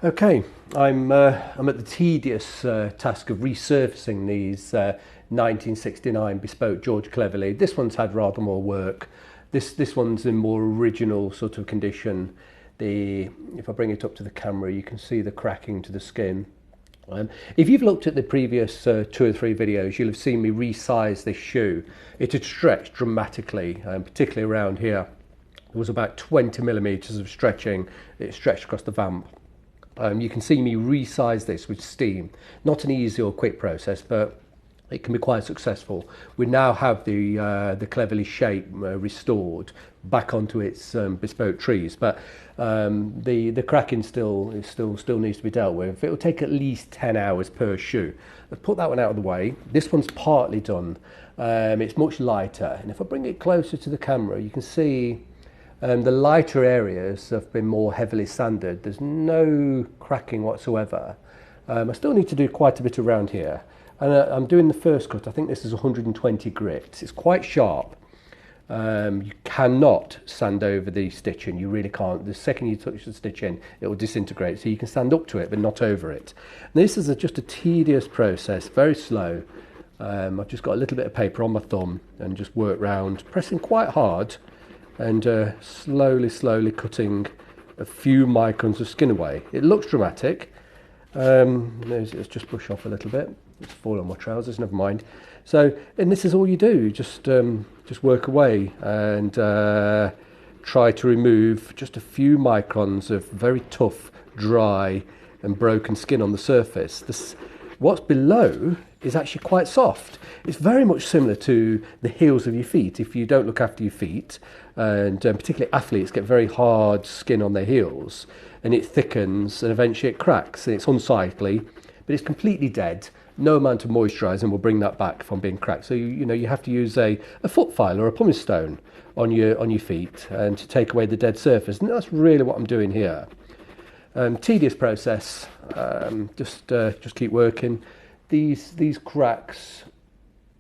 Okay, I'm at the tedious task of resurfacing these 1969 Bespoke George Cleverley. This one's had rather more work. This one's in more original sort of condition. If I bring it up to the camera, you can see the cracking to the skin. If you've looked at the previous 2 or 3 videos, you'll have seen me resize this shoe. It had stretched dramatically, particularly around here. There was about 20 millimeters of stretching. It stretched across the vamp. You can see me resize this with steam. Not an easy or quick process, but it can be quite successful. We now have the Cleverley shape restored back onto its bespoke trees, but the cracking still needs to be dealt with. It will take at least 10 hours per shoe. I've put that one out of the way. This one's partly done. It's much lighter, and if I bring it closer to the camera, you can see the lighter areas have been more heavily sanded. There's no cracking whatsoever. I still need to do quite a bit around here. And I'm doing the first cut. I think this is 120 grit. It's quite sharp. You cannot sand over the stitching. You really can't. The second you touch the stitching, it will disintegrate. So you can stand up to it, but not over it. And this is just a tedious process, very slow. I've just got a little bit of paper on my thumb and just work round, pressing quite hard, and slowly cutting a few microns of skin away. It looks dramatic. Let's just brush off a little bit. It's fallen on my trousers, never mind. So, and this is all you do, just work away and try to remove just a few microns of very tough, dry and broken skin on the surface. What's below is actually quite soft. It's very much similar to the heels of your feet. If you don't look after your feet, and particularly athletes get very hard skin on their heels, and it thickens and eventually it cracks, and it's unsightly, but it's completely dead. No amount of moisturising will bring that back from being cracked. So you have to use a foot file or a pumice stone on your feet and to take away the dead surface, and that's really what I'm doing here. Tedious process. Just keep working. These cracks,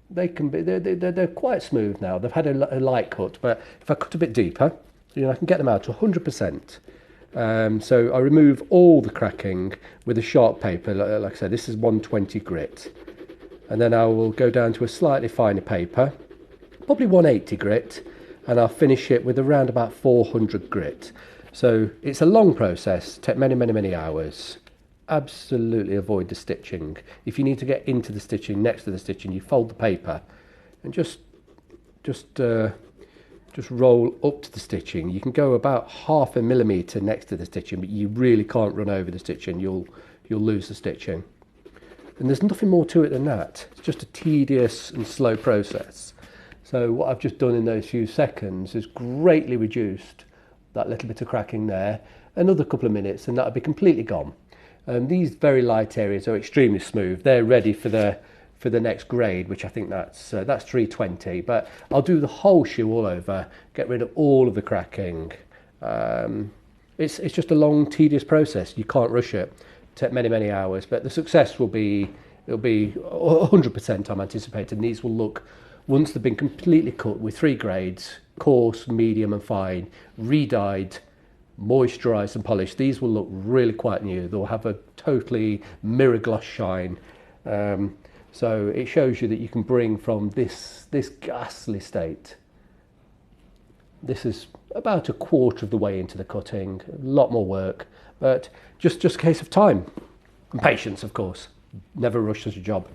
they're quite smooth now. They've had a light cut, but if I cut a bit deeper, I can get them out to 100%. So I remove all the cracking with a sharp paper. Like I said, this is 120 grit, and then I will go down to a slightly finer paper, probably 180 grit, and I'll finish it with around about 400 grit. So it's a long process, take many hours. Absolutely avoid the stitching. If you need to get into the stitching, next to the stitching, you fold the paper and just roll up to the stitching. You can go about 0.5 millimeter next to the stitching, but you really can't run over the stitching. You'll lose the stitching. And there's nothing more to it than that. It's just a tedious and slow process. So what I've just done in those few seconds is greatly reduced that little bit of cracking there. Another couple of minutes and that'll be completely gone. These very light areas are extremely smooth. They're ready for the next grade, which I think that's 320. But I'll do the whole shoe all over, get rid of all of the cracking. It's just a long, tedious process. You can't rush it. Take many hours, but the success it'll be 100%. I'm anticipating these will look, once they've been completely cut with 3 grades, coarse, medium and fine, re-dyed, moisturised and polished, these will look really quite new. They'll have a totally mirror gloss shine. So it shows you that you can bring from this ghastly state. This is about 1/4 of the way into the cutting. A lot more work, but just a case of time and patience, of course. Never rush such a job.